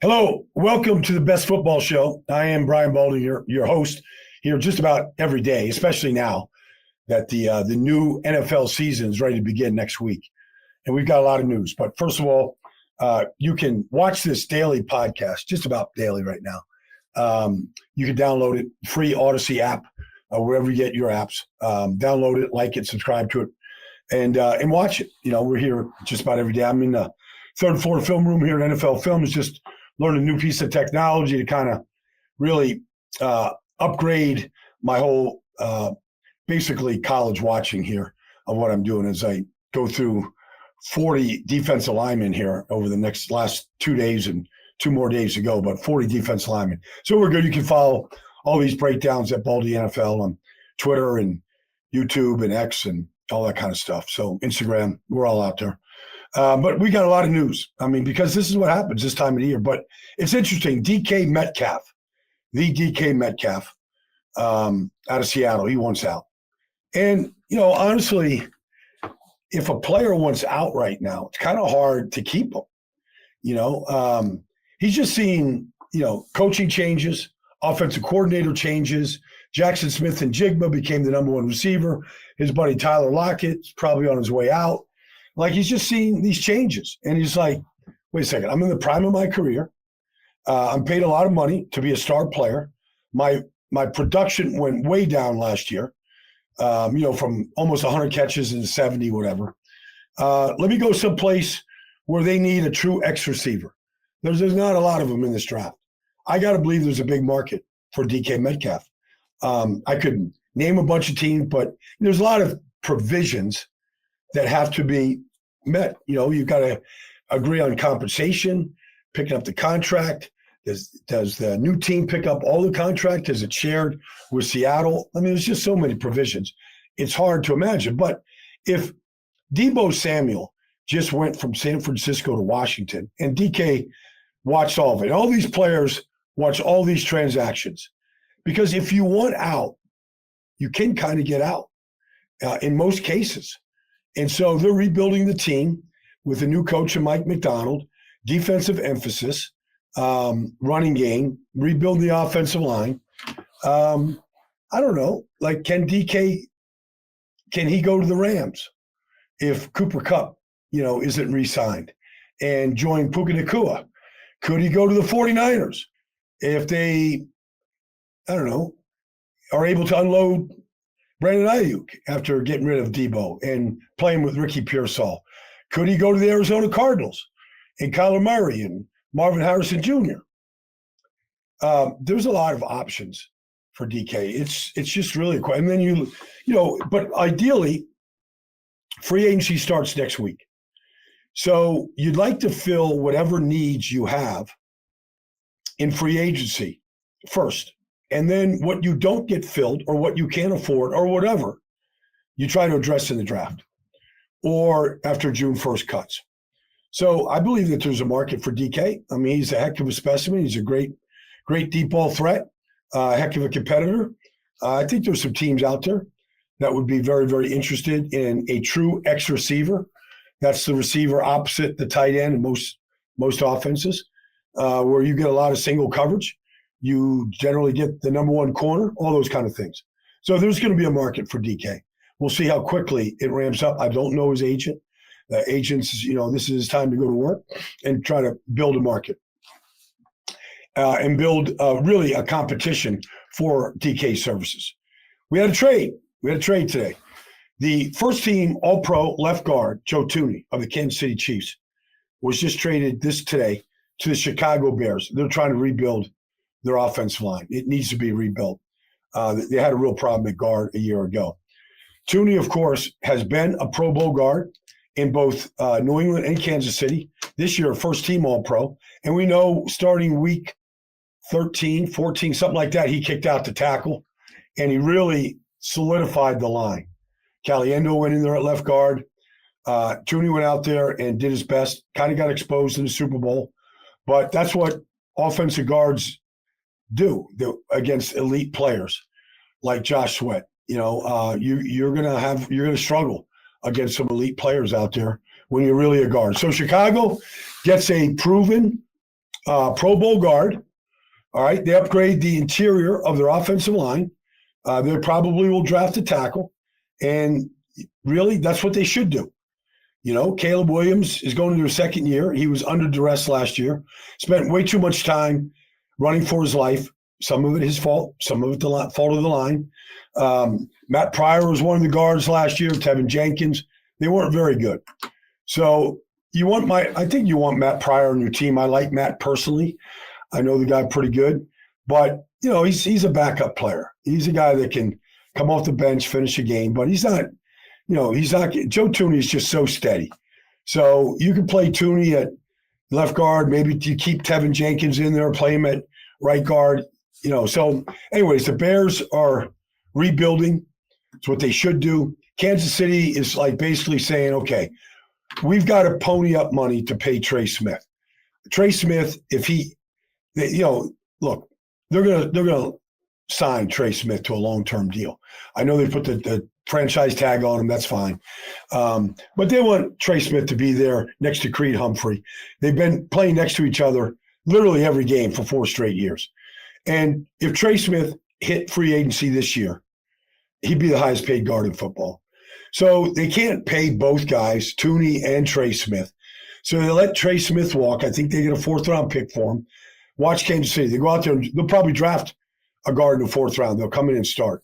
Hello, welcome to the Best Football Show. I am Brian Baldy, your host here just about every day, especially now that the new NFL season is ready to begin next week. And we've got a lot of news. But first of all, you can watch this daily podcast, just about daily right now. You can download it, free Odyssey app, wherever you get your apps. Download it, like it, subscribe to it, and watch it. You know, we're here just about every day. I'm in the third floor film room here at NFL Films, just learn a new piece of technology to kind of really upgrade my whole basically college watching here of what I'm doing as I go through 40 defensive linemen here over the last 2 days and 2 more days to go, but 40 defensive linemen. So we're good. You can follow all these breakdowns at Baldy NFL on Twitter and YouTube and X and all that kind of stuff. So Instagram, we're all out there. But we got a lot of news. I mean, because this is what happens this time of the year. But it's interesting. DK Metcalf, the DK Metcalf out of Seattle, he wants out. And, you know, honestly, if a player wants out right now, it's kind of hard to keep him. You know, he's just seen, you know, coaching changes, offensive coordinator changes. Jackson Smith and Jigba became the number one receiver. His buddy Tyler Lockett's probably on his way out. Like, he's just seeing these changes. And he's like, wait a second, I'm in the prime of my career. I'm paid a lot of money to be a star player. My production went way down last year, you know, from almost 100 catches and 70, whatever. Let me go someplace where they need a true X receiver. There's not a lot of them in this draft. I got to believe there's a big market for DK Metcalf. I could name a bunch of teams, but there's a lot of provisions that have to be met. You know, you've got to agree on compensation, picking up the contract. Does the new team pick up all the contract? Is it shared with Seattle? I mean, there's just so many provisions. It's hard to imagine. But if Deebo Samuel just went from San Francisco to Washington and DK watched all of it, all these players watch all these transactions, because if you want out, you can kind of get out in most cases. And so they're rebuilding the team with a new coach and Mike McDonald, defensive emphasis, running game, rebuild the offensive line. I don't know, like, can he go to the Rams if Cooper Kupp, you know, isn't re-signed and join Puka Nacua? Could he go to the 49ers if they, I don't know, are able to unload Brandon Ayuk after getting rid of Deebo and playing with Ricky Pearsall? Could he go to the Arizona Cardinals and Kyler Murray and Marvin Harrison Jr.? There's a lot of options for DK. It's just really quite. And then you know, but ideally, free agency starts next week. So you'd like to fill whatever needs you have in free agency first. And then what you don't get filled or what you can't afford or whatever, you try to address in the draft or after June 1st cuts. So I believe that there's a market for DK. I mean, he's a heck of a specimen. He's a great deep ball threat, a heck of a competitor. I think there's some teams out there that would be very, very interested in a true X receiver. That's the receiver opposite the tight end in most offenses, where you get a lot of single coverage. You generally get the number one corner, all those kind of things. So there's going to be a market for DK. We'll see how quickly it ramps up. I don't know his agent. The agents, you know, this is his time to go to work and try to build a market and build really a competition for DK services. We had a trade. Today. The first team All-Pro left guard, Joe Thuney of the Kansas City Chiefs, was just traded today to the Chicago Bears. They're trying to rebuild their offensive line. It needs to be rebuilt. They had a real problem at guard a year ago. Thuney, of course, has been a Pro Bowl guard in both New England and Kansas City. This year, first team All-Pro. And we know starting week 13, 14, something like that, he kicked out the tackle, and he really solidified the line. Caliendo went in there at left guard. Thuney went out there and did his best, kind of got exposed in the Super Bowl. But that's what offensive guards do against elite players like Josh Sweat. You know, you're gonna struggle against some elite players out there when you're really a guard. So Chicago gets a proven Pro Bowl guard. All right. They upgrade the interior of their offensive line. They probably will draft a tackle. And really, that's what they should do. You know, Caleb Williams is going into his second year. He was under duress last year. Spent way too much time running for his life. Some of it his fault. Some of it the fault of the line. Matt Pryor was one of the guards last year. Tevin Jenkins. They weren't very good. So I think you want Matt Pryor on your team. I like Matt personally. I know the guy pretty good. But, you know, he's a backup player. He's a guy that can come off the bench, finish a game. But he's not, you know, Joe Thuney is just so steady. So you can play Thuney at left guard. Maybe you keep Tevin Jenkins in there, play him at right guard. You know, so anyways, the Bears are rebuilding. It's what they should do. Kansas City is like basically saying, okay, we've got to pony up money to pay Trey Smith. Trey Smith, look, they're gonna sign Trey Smith to a long-term deal. I know they put the franchise tag on him. That's fine. But they want Trey Smith to be there next to Creed Humphrey. They've been playing next to each other literally every game for 4 straight years. And if Trey Smith hit free agency this year, he'd be the highest paid guard in football. So they can't pay both guys, Thuney and Trey Smith. So they let Trey Smith walk. I think they get a 4th-round pick for him. Watch Kansas City. They go out there and they'll probably draft a guard in the 4th round. They'll come in and start.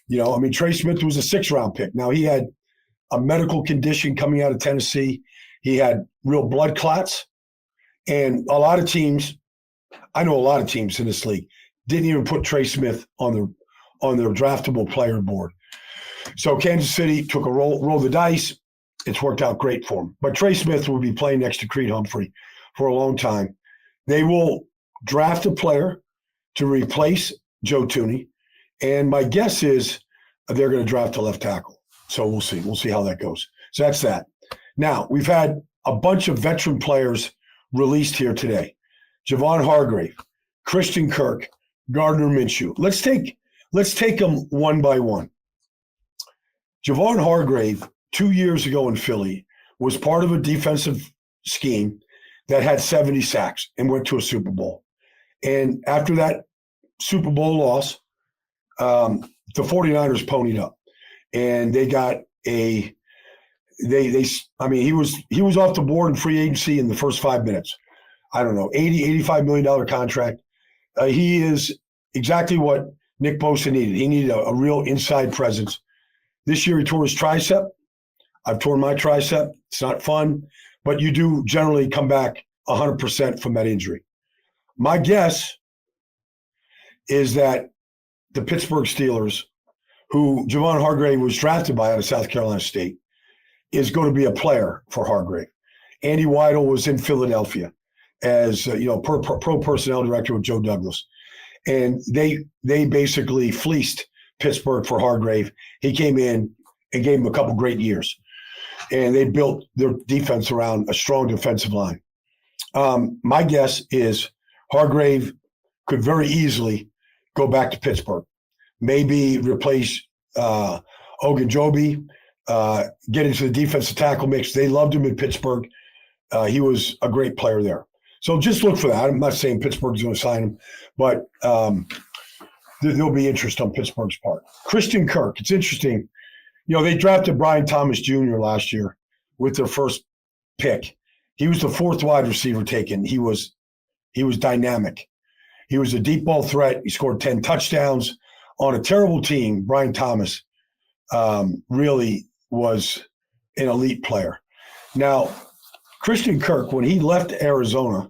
You know, I mean, Trey Smith was a 6th-round pick. Now, he had a medical condition coming out of Tennessee. He had real blood clots. And a lot of teams, I know a lot of teams in this league, didn't even put Trey Smith on their draftable player board. So Kansas City took a roll the dice. It's worked out great for him. But Trey Smith will be playing next to Creed Humphrey for a long time. They will draft a player to replace Joe Thuney. And my guess is they're going to draft a left tackle. So we'll see. We'll see how that goes. So that's that. Now, we've had a bunch of veteran players released here today. Javon Hargrave, Christian Kirk, Gardner Minshew. Let's take them one by one. Javon Hargrave, 2 years ago in Philly, was part of a defensive scheme that had 70 sacks and went to a Super Bowl. And after that Super Bowl loss, the 49ers ponied up. And they got he was off the board in free agency in the first 5 minutes. I don't know, $85 million contract. He is exactly what Nick Bosa needed. He needed a real inside presence. This year he tore his tricep. I've torn my tricep. It's not fun, but you do generally come back 100% from that injury. My guess is that the Pittsburgh Steelers, who Javon Hargrave was drafted by out of South Carolina State, is going to be a player for Hargrave. Andy Weidel was in Philadelphia as pro personnel director with Joe Douglas. And they basically fleeced Pittsburgh for Hargrave. He came in and gave him a couple great years. And they built their defense around a strong defensive line. My guess is Hargrave could very easily go back to Pittsburgh. Maybe replace Ogunjobi, get into the defensive tackle mix. They loved him in Pittsburgh. He was a great player there. So just look for that. I'm not saying Pittsburgh's going to sign him, but there'll be interest on Pittsburgh's part. Christian Kirk, it's interesting. You know, they drafted Brian Thomas Jr. last year with their first pick. He was the 4th wide receiver taken. He was dynamic. He was a deep ball threat. He scored 10 touchdowns on a terrible team. Brian Thomas really was an elite player. Now, Christian Kirk, when he left Arizona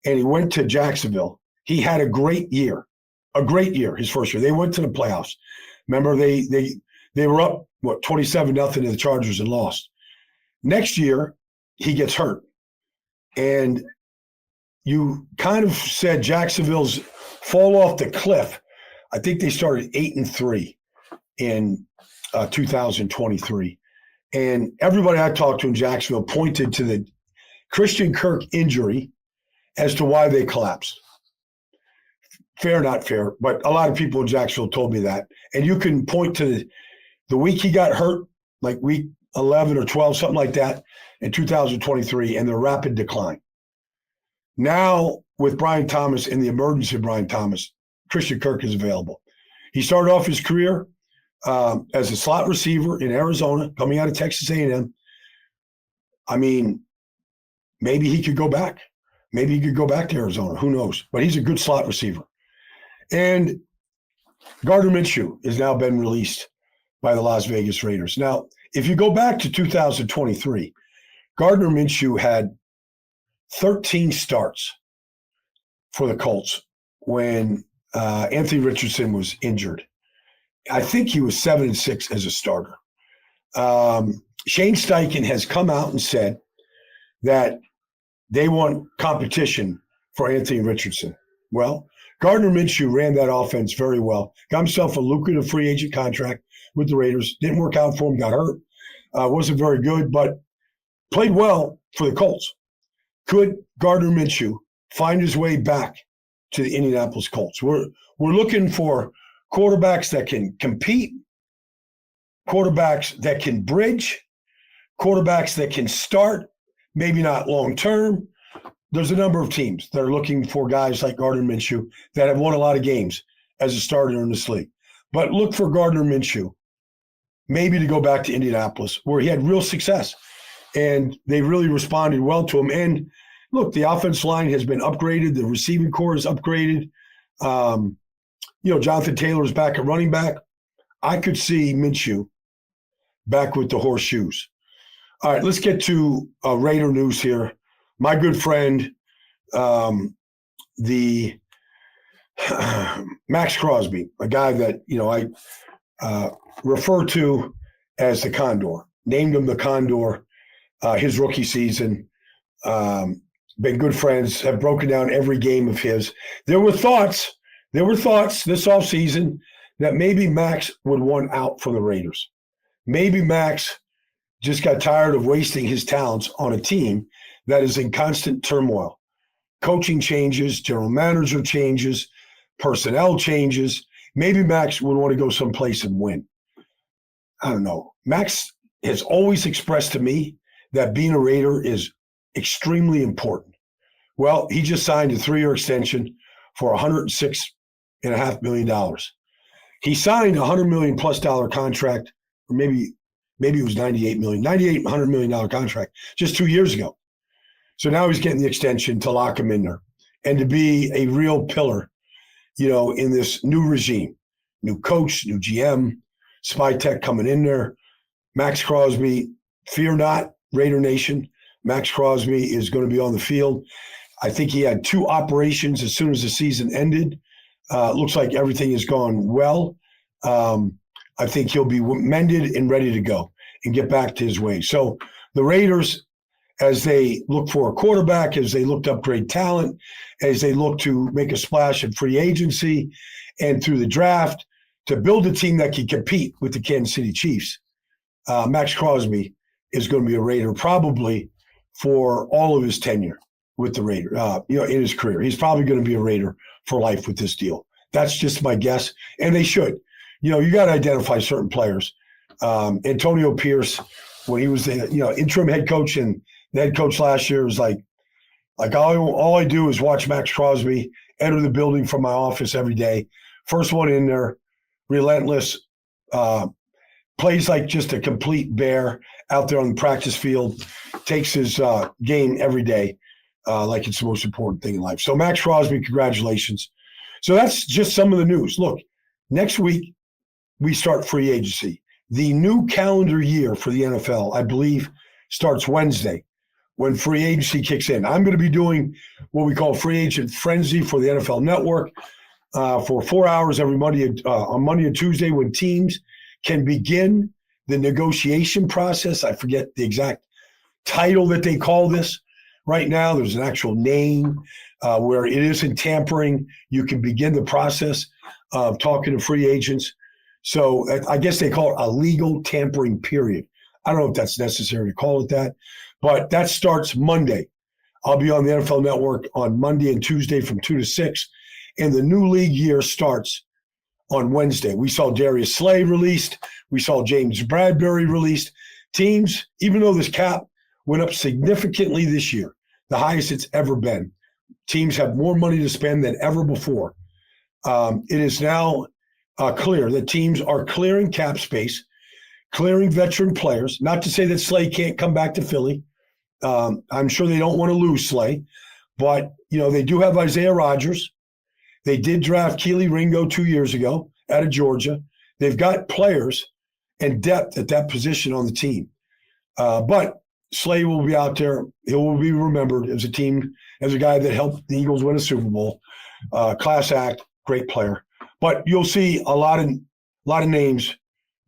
and he went to Jacksonville, he had a great year his first year. They went to the playoffs. Remember, they were up, 27-0 to the Chargers and lost. Next year, he gets hurt. And you kind of said Jacksonville's fall off the cliff. I think they started 8-3 in 2023. And everybody I talked to in Jacksonville pointed to the Christian Kirk injury as to why they collapsed. Fair, not fair, but a lot of people in Jacksonville told me that. And you can point to the week he got hurt, like week 11 or 12, something like that, in 2023, and the rapid decline. Now with Brian Thomas and the emergence of Brian Thomas, Christian Kirk is available. He started off his career as a slot receiver in Arizona, coming out of Texas A&M. I mean, maybe he could go back. Maybe he could go back to Arizona. Who knows? But he's a good slot receiver. And Gardner Minshew has now been released by the Las Vegas Raiders. Now, if you go back to 2023, Gardner Minshew had 13 starts for the Colts when Anthony Richardson was injured. I think he was 7-6 as a starter. Shane Steichen has come out and said that they want competition for Anthony Richardson. Well, Gardner Minshew ran that offense very well. Got himself a lucrative free agent contract with the Raiders. Didn't work out for him, got hurt. Wasn't very good, but played well for the Colts. Could Gardner Minshew find his way back to the Indianapolis Colts? We're looking for quarterbacks that can compete, quarterbacks that can bridge, quarterbacks that can start, maybe not long term. There's a number of teams that are looking for guys like Gardner Minshew that have won a lot of games as a starter in this league. But look for Gardner Minshew maybe to go back to Indianapolis, where he had real success. And they really responded well to him. And look, the offensive line has been upgraded. The receiving core is upgraded. Jonathan Taylor is back at running back. I could see Minshew back with the horseshoes. All right, let's get to Raider news here. My good friend, the Max Crosby, a guy that, I refer to as the Condor, named him the Condor his rookie season. Been good friends, have broken down every game of his. There were thoughts this offseason that maybe Max would want out from the Raiders. Maybe Max just got tired of wasting his talents on a team that is in constant turmoil. Coaching changes, general manager changes, personnel changes. Maybe Max would want to go someplace and win. I don't know. Max has always expressed to me that being a Raider is extremely important. Well, he just signed a 3-year extension for $106.5 million. He signed a $100 million plus contract, or maybe it was $98 million, $100 million contract just 2 years ago. So now he's getting the extension to lock him in there and to be a real pillar, in this new regime, new coach, new GM, Spy Tech coming in there. Max Crosby, fear not, Raider Nation. Max Crosby is going to be on the field. I think he had 2 operations as soon as the season ended. Looks like everything has gone well. I think he'll be mended and ready to go and get back to his way. So the Raiders, as they look for a quarterback, as they look to upgrade talent, as they look to make a splash in free agency and through the draft to build a team that can compete with the Kansas City Chiefs, Max Crosby is going to be a Raider probably for all of his tenure with the Raider, in his career. He's probably going to be a Raider for life with this deal. That's just my guess, and they should. You got to identify certain players. Antonio Pierce, when he was the interim head coach and the head coach last year, was like all I do is watch Max Crosby enter the building from my office every day. First one in there, relentless, plays like just a complete bear out there on the practice field, takes his game every day like it's the most important thing in life. So Max Crosby, congratulations. So that's just some of the news. Look, next week we start free agency. The new calendar year for the NFL, I believe, starts Wednesday when free agency kicks in. I'm going to be doing what we call Free Agent Frenzy for the NFL Network for 4 hours every Monday on Monday and Tuesday when teams can begin the negotiation process. I forget the exact title that they call this right now. There's an actual name where it isn't tampering. You can begin the process of talking to free agents. So I guess they call it a legal tampering period. I don't know if that's necessary to call it that, but that starts Monday. I'll be on the NFL Network on Monday and Tuesday from 2 to 6, and the new league year starts on Wednesday. We saw Darius Slay released. We saw James Bradbury released. Teams, even though this cap went up significantly this year, the highest it's ever been, teams have more money to spend than ever before. It is now clear that teams are clearing cap space, clearing veteran players. Not to say that Slay can't come back to Philly. I'm sure they don't want to lose Slay, but they do have Isaiah Rodgers. They did draft Keely Ringo 2 years ago out of Georgia. They've got players and depth at that position on the team. But Slay will be out there. He will be remembered as a guy that helped the Eagles win a Super Bowl. Class act, great player. But you'll see a lot of names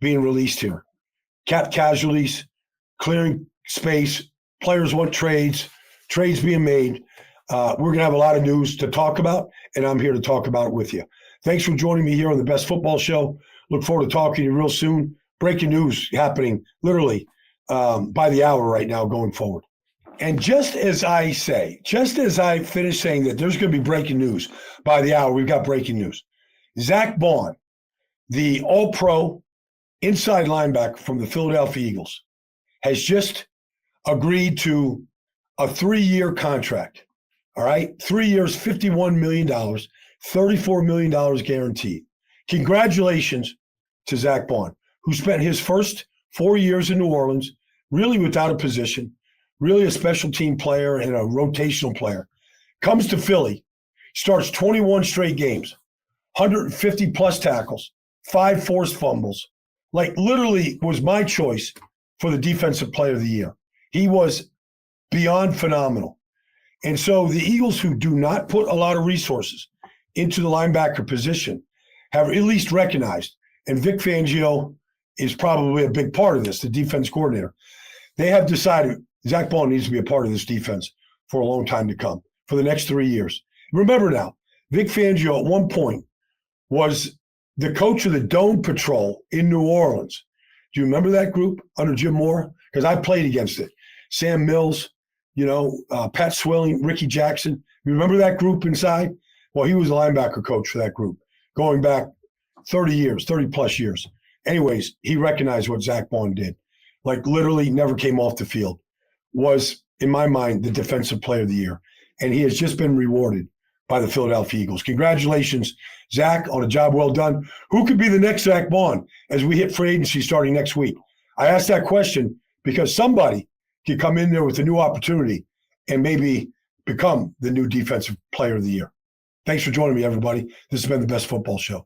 being released here. Cap casualties, clearing space, players want trades being made. We're going to have a lot of news to talk about, and I'm here to talk about it with you. Thanks for joining me here on the Best Football Show. Look forward to talking to you real soon. Breaking news happening literally by the hour right now going forward. And just as I finish saying that there's going to be breaking news by the hour, we've got breaking news. Zach Bond, the all-pro inside linebacker from the Philadelphia Eagles, has just agreed to a 3-year contract. All right? 3 years, $51 million, $34 million guaranteed. Congratulations to Zach Bond, who spent his first 4 years in New Orleans really without a position, really a special team player and a rotational player. Comes to Philly, starts 21 straight games, 150 plus tackles, 5 forced fumbles. Like literally was my choice for the defensive player of the year. He was beyond phenomenal. And so the Eagles, who do not put a lot of resources into the linebacker position, have at least recognized, and Vic Fangio is probably a big part of this, the defense coordinator. They have decided Zach Bond needs to be a part of this defense for a long time to come, for the next 3 years. Remember now, Vic Fangio at one point was the coach of the Dome Patrol in New Orleans. Do you remember that group under Jim Moore? Because I played against it. Sam Mills, Pat Swilling, Ricky Jackson. You remember that group inside? Well, he was a linebacker coach for that group going back 30 plus years. Anyways, he recognized what Zach Bond did. Like literally never came off the field. Was, in my mind, the defensive player of the year. And he has just been rewarded by the Philadelphia Eagles. Congratulations, Zach, on a job well done. Who could be the next Zach Bond as we hit free agency starting next week? I asked that question because somebody could come in there with a new opportunity and maybe become the new defensive player of the year. Thanks for joining me, everybody. This has been the Best Football Show.